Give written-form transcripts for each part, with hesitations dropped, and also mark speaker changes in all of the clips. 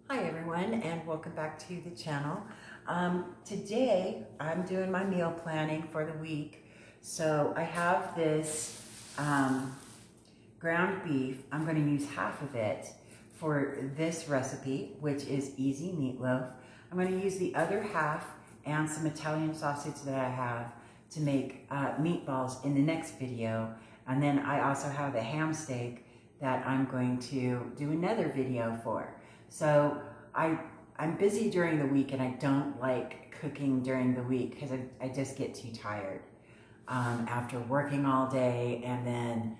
Speaker 1: Hi everyone, and welcome back to the channel. Today I'm doing my meal planning for the week. So I have this ground beef. I'm going to use half of it for this recipe, which is easy meatloaf. I'm going to use the other half and some Italian sausage that I have to make meatballs in the next video. And then I also have a ham steak that I'm going to do another video for. So I'm busy during the week, and I don't like cooking during the week because I just get too tired after working all day. And then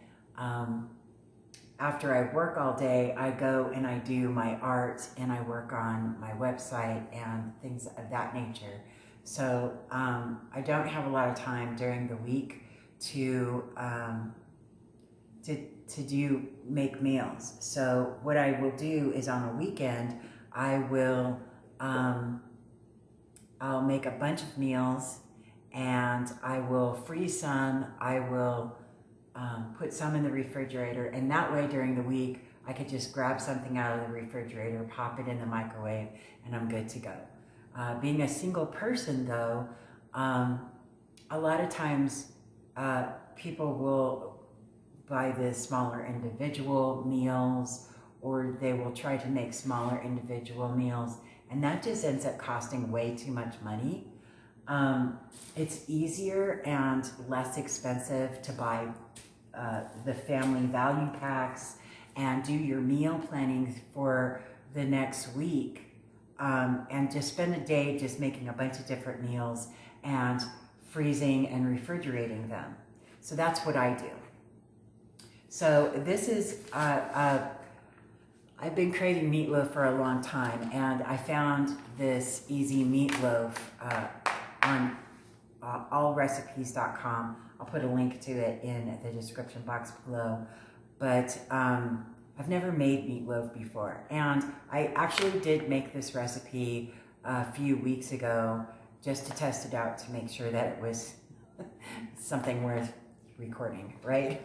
Speaker 1: after I work all day, I go and I do my art and I work on my website and things of that nature. So I don't have a lot of time during the week to make meals. So what I will do is on a weekend, I will I'll make a bunch of meals and I will freeze some. I will put some in the refrigerator, and that way during the week I could just grab something out of the refrigerator, pop it in the microwave, and I'm good to go. Being a single person though, a lot of times people will buy the smaller individual meals, or they will try to make smaller individual meals, and that just ends up costing way too much money. It's easier and less expensive to buy the family value packs and do your meal planning for the next week, and just spend a day just making a bunch of different meals and freezing and refrigerating them. So that's what I do. So this is, I've been craving meatloaf for a long time, and I found this easy meatloaf on allrecipes.com. I'll put a link to it in the description box below. But I've never made meatloaf before, and I actually did make this recipe a few weeks ago just to test it out to make sure that it was something worth recording, right?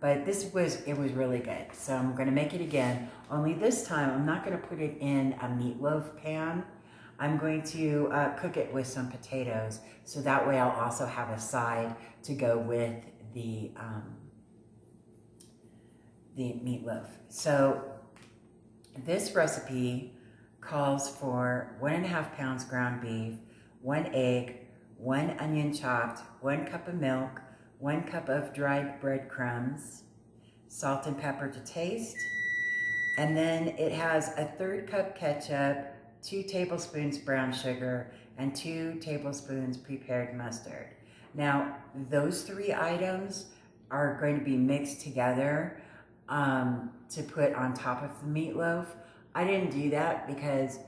Speaker 1: But it was really good. So I'm going to make it again, only this time I'm not going to put it in a meatloaf pan. I'm going to cook it with some potatoes, so that way I'll also have a side to go with the meatloaf. So this recipe calls for 1.5 pounds ground beef, 1 egg, 1 onion chopped, 1 cup of milk, 1 cup of dried breadcrumbs, salt and pepper to taste, and then it has a 1/3 cup ketchup, 2 tablespoons brown sugar, and 2 tablespoons prepared mustard. Now, those 3 items are going to be mixed together to put on top of the meatloaf. I didn't do that because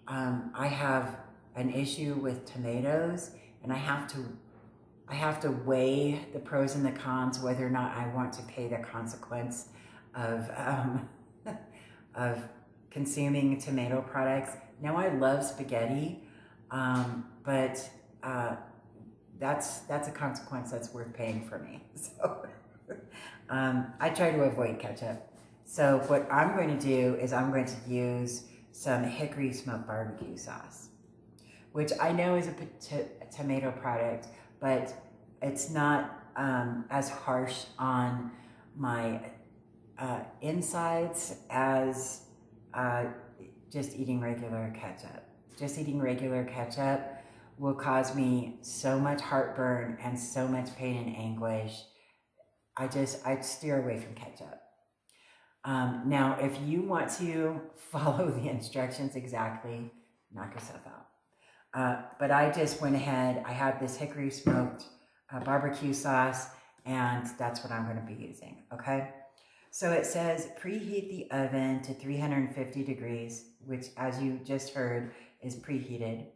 Speaker 1: I have an issue with tomatoes, and I have to weigh the pros and the cons, whether or not I want to pay the consequence of of consuming tomato products. Now, I love spaghetti, but that's a consequence that's worth paying for me. So I try to avoid ketchup. So what I'm going to do is I'm going to use some hickory smoked barbecue sauce, which I know is a tomato product, but it's not as harsh on my insides as just eating regular ketchup. Just eating regular ketchup will cause me so much heartburn and so much pain and anguish. I'd steer away from ketchup. Now, if you want to follow the instructions exactly, knock yourself out. But I just went ahead, I had this hickory smoked barbecue sauce, and that's what I'm going to be using, okay? So it says preheat the oven to 350 degrees, which, as you just heard, is preheated.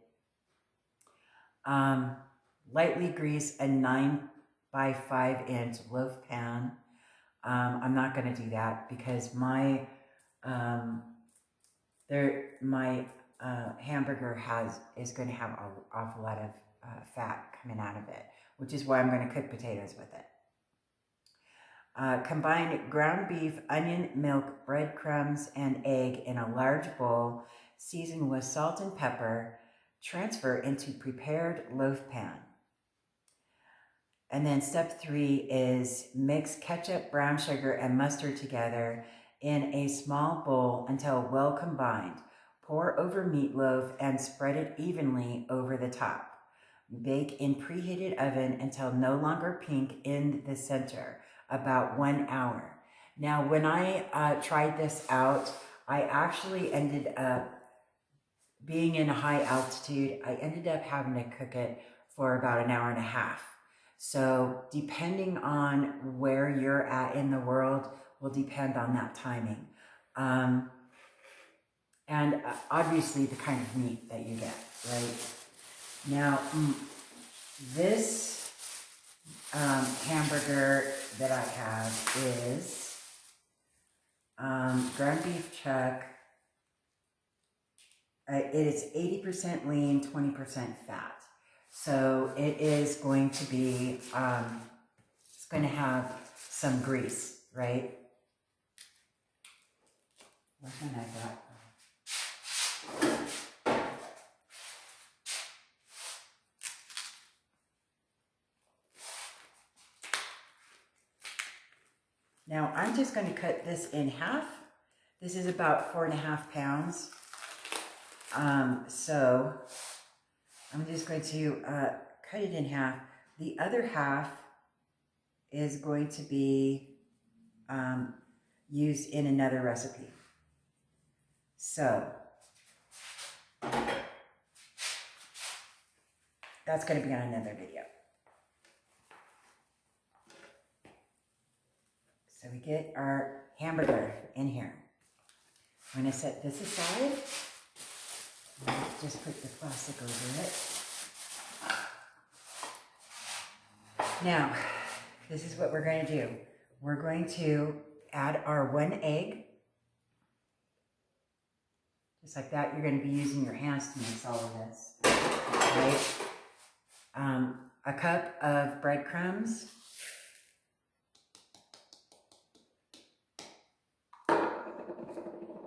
Speaker 1: Lightly grease a 9 by 5 inch loaf pan. I'm not going to do that because my hamburger is going to have an awful lot of fat coming out of it, which is why I'm going to cook potatoes with it. Combine ground beef, onion, milk, breadcrumbs, and egg in a large bowl. season with salt and pepper, transfer into prepared loaf pan. And then step 3 is mix ketchup, brown sugar, and mustard together in a small bowl until well combined. Pour over meatloaf and spread it evenly over the top. Bake in preheated oven until no longer pink in the center, about 1 hour. Now, when I tried this out, I actually ended up being in a high altitude. I ended up having to cook it for about an hour and a half. So depending on where you're at in the world will depend on that timing. And obviously the kind of meat that you get, right? Now, this hamburger that I have is ground beef chuck. It is 80% lean, 20% fat. So it is going to be, it's going to have some grease, right? What can I got? Now I'm just going to cut this in half. This is about 4.5 pounds. So I'm just going to cut it in half. The other half is going to be used in another recipe. So that's going to be on another video. So we get our hamburger in here. I'm going to set this aside. Just put the plastic over it. Now, this is what we're going to do. We're going to add our 1 egg. Just like that. You're going to be using your hands to mix all of this. Right? A cup of breadcrumbs.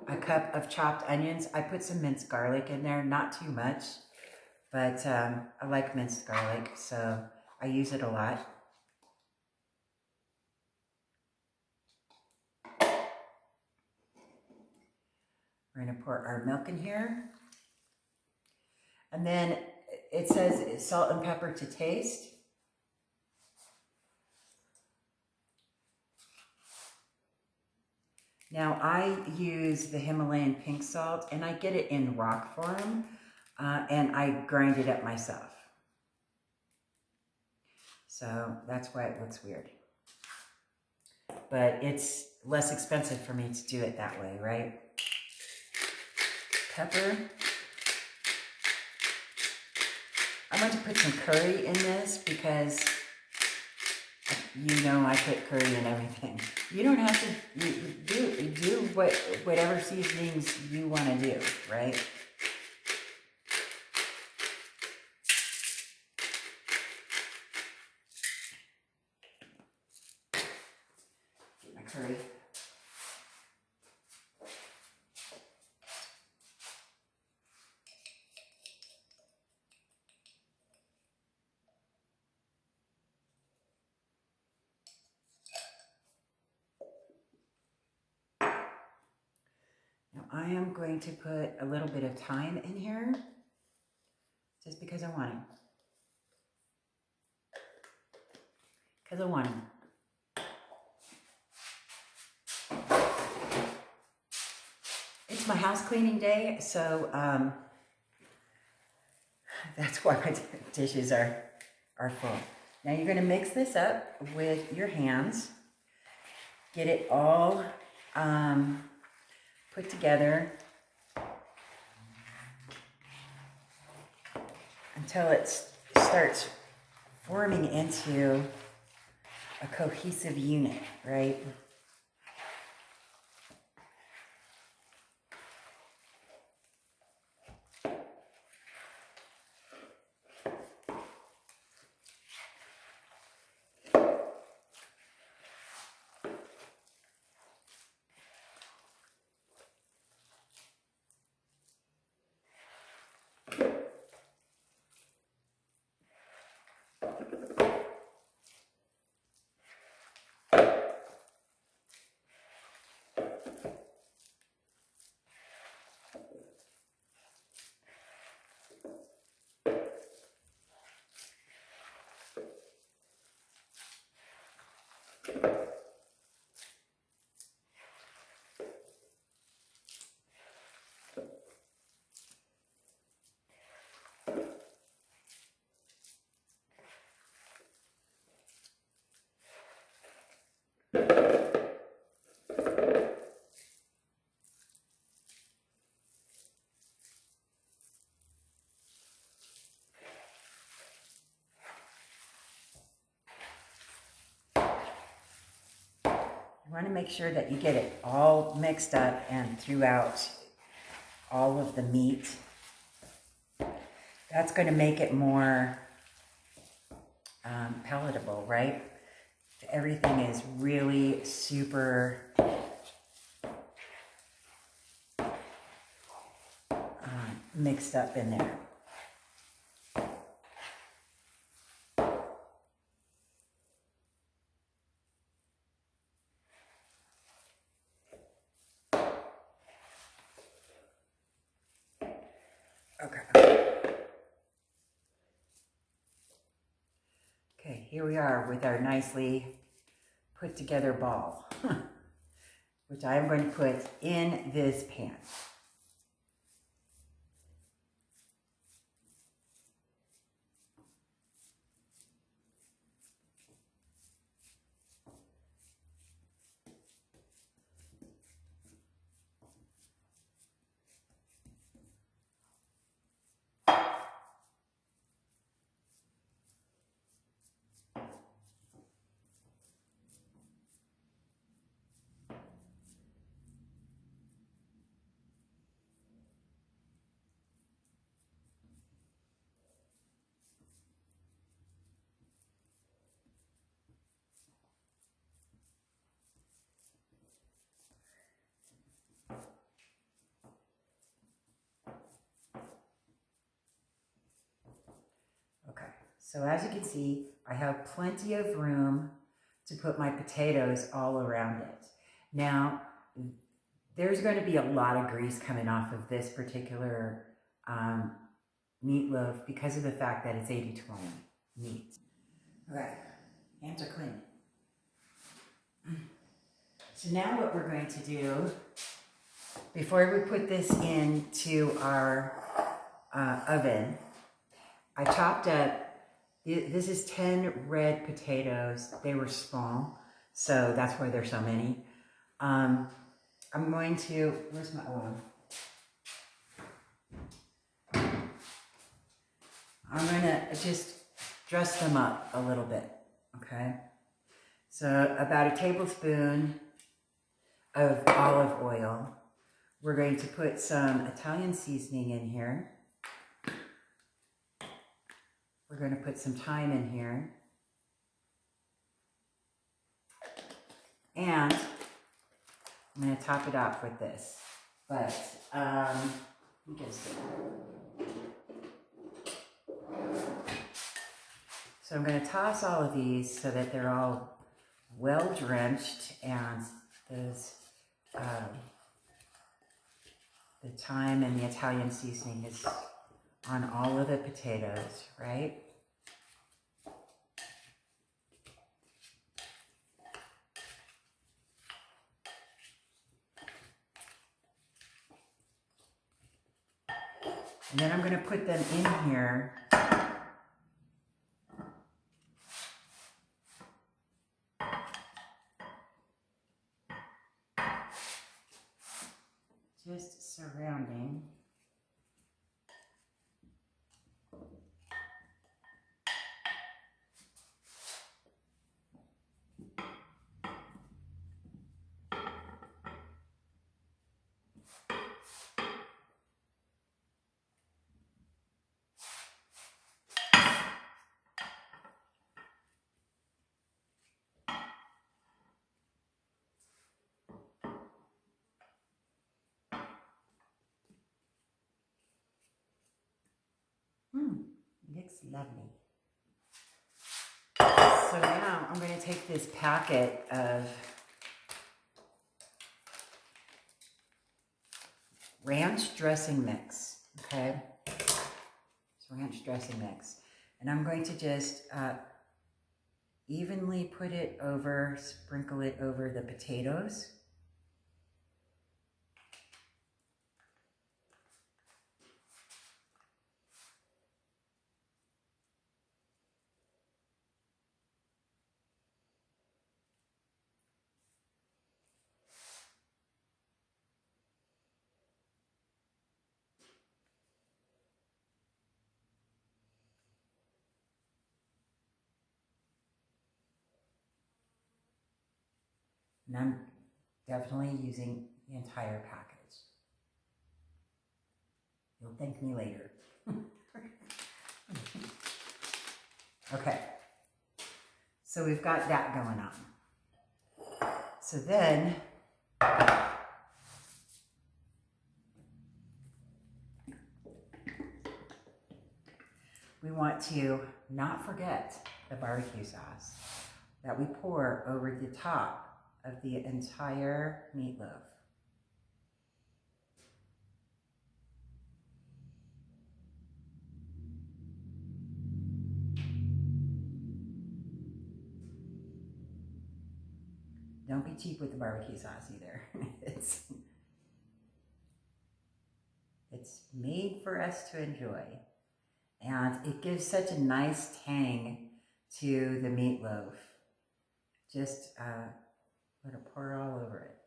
Speaker 1: A cup of chopped onions. I put some minced garlic in there, not too much, but I like minced garlic, so I use it a lot. We're going to pour our milk in here. And then it says salt and pepper to taste. Now, I use the Himalayan pink salt, and I get it in rock form, and I grind it up myself. So that's why it looks weird. But it's less expensive for me to do it that way, right? Pepper. I'm going to put some curry in this because you know I put curry in everything. You don't have to do whatever seasonings you want to do, right? Get my curry. I am going to put a little bit of thyme in here, just because I want to. Because I want to. It's my house cleaning day, so that's why my dishes are full. Now you're going to mix this up with your hands. Get it all put together until it starts forming into a cohesive unit, right? You want to make sure that you get it all mixed up and throughout all of the meat. That's going to make it more palatable, right? Everything is really super mixed up in there. Okay, here we are with our nicely put together ball, which I'm going to put in this pan. Okay, so as you can see, I have plenty of room to put my potatoes all around it. Now, there's going to be a lot of grease coming off of this particular meatloaf because of the fact that it's 80-20 meat. Okay, hands are clean. So now what we're going to do, before we put this into our oven, I chopped up, this is 10 red potatoes. They were small, so that's why there's so many. I'm going to, where's my oil? I'm going to just dress them up a little bit, okay? So about a tablespoon of olive oil. We're going to put some Italian seasoning in here. We're going to put some thyme in here. And I'm going to top it off with this. But, who gets it? So I'm going to toss all of these so that they're all well drenched and those, the thyme and the Italian seasoning is on all of the potatoes, right? And then I'm going to put them in here. Just surrounding. Looks lovely. So now I'm going to take this packet of ranch dressing mix, okay? It's ranch dressing mix. And I'm going to just evenly put it over, sprinkle it over the potatoes. And I'm definitely using the entire package. You'll thank me later. Okay, so we've got that going on. So then, we want to not forget the barbecue sauce that we pour over the top of the entire meatloaf. Don't be cheap with the barbecue sauce either. It's made for us to enjoy. And it gives such a nice tang to the meatloaf. Just let it pour all over it.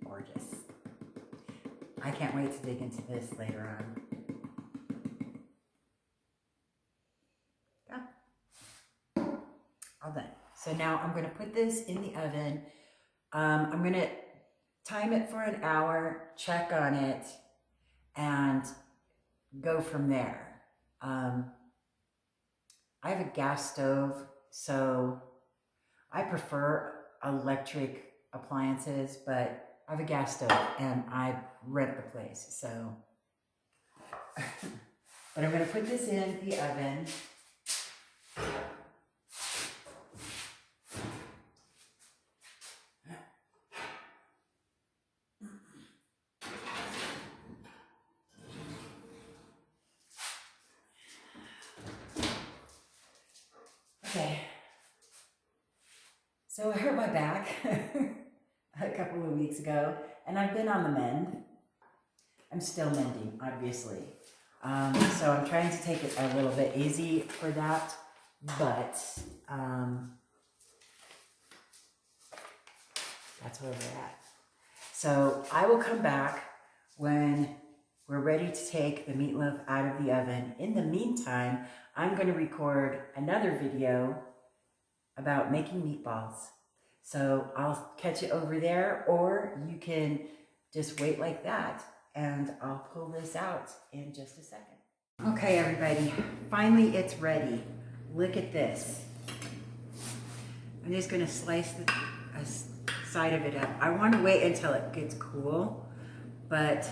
Speaker 1: Gorgeous. I can't wait to dig into this later on. Yeah. All done. So now I'm going to put this in the oven. I'm going to time it for an hour, check on it, and go from there. I have a gas stove, so I prefer electric appliances, but I have a gas stove and I rent the place, so. But I'm going to put this in the oven. Okay. So I hurt my back a couple of weeks ago, and I've been on the mend. I'm still mending, obviously. So I'm trying to take it a little bit easy for that, but that's where we're at. So I will come back when we're ready to take the meatloaf out of the oven. In the meantime, I'm going to record another video about making meatballs. So I'll catch you over there, or you can just wait like that and I'll pull this out in just a second. Okay, everybody, finally it's ready. Look at this. I'm just gonna slice the side of it up. I want to wait until it gets cool, but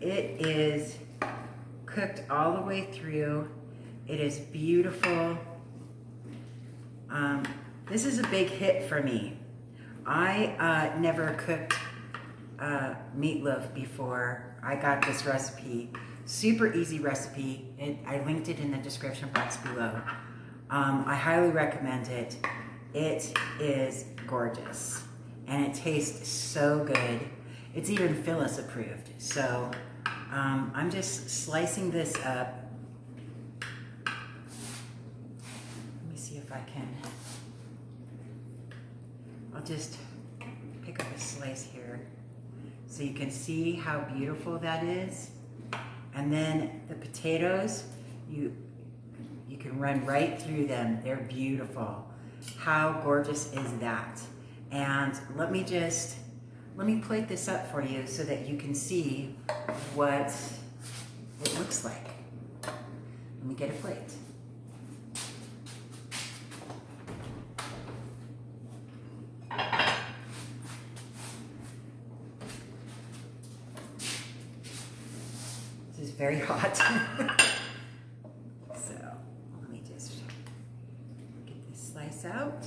Speaker 1: it is cooked all the way through. It is beautiful. This is a big hit for me. I never cooked meatloaf before. I got this recipe, super easy recipe. I linked it in the description box below. I highly recommend it. It is gorgeous and it tastes so good. It's even Phyllis approved. So I'm just slicing this up. Let me see if I can. I'll just pick up a slice here so you can see how beautiful that is. And then the potatoes, you can run right through them. They're beautiful. How gorgeous is that? And let me plate this up for you so that you can see what it looks like. Let me get a plate. This is very hot. So let me just get this slice out.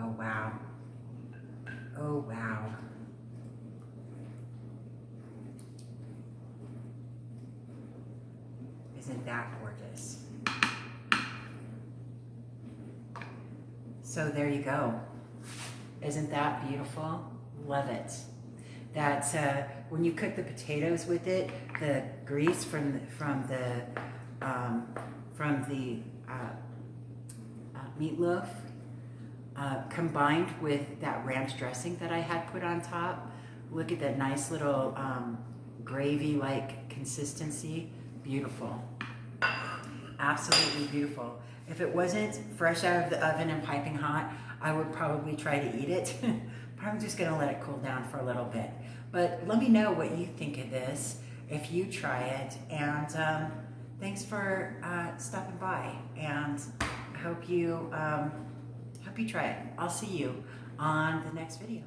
Speaker 1: Oh, wow. Oh, wow. Isn't that gorgeous? So there you go. Isn't that beautiful? Love it. That's when you cook the potatoes with it, the grease from the meatloaf combined with that ranch dressing that I had put on top. Look at that nice little gravy-like consistency. Beautiful. Absolutely beautiful. If it wasn't fresh out of the oven and piping hot, I would probably try to eat it. But I'm just gonna let it cool down for a little bit. But let me know what you think of this, if you try it. And thanks for stopping by. And I hope you try it. I'll see you on the next video.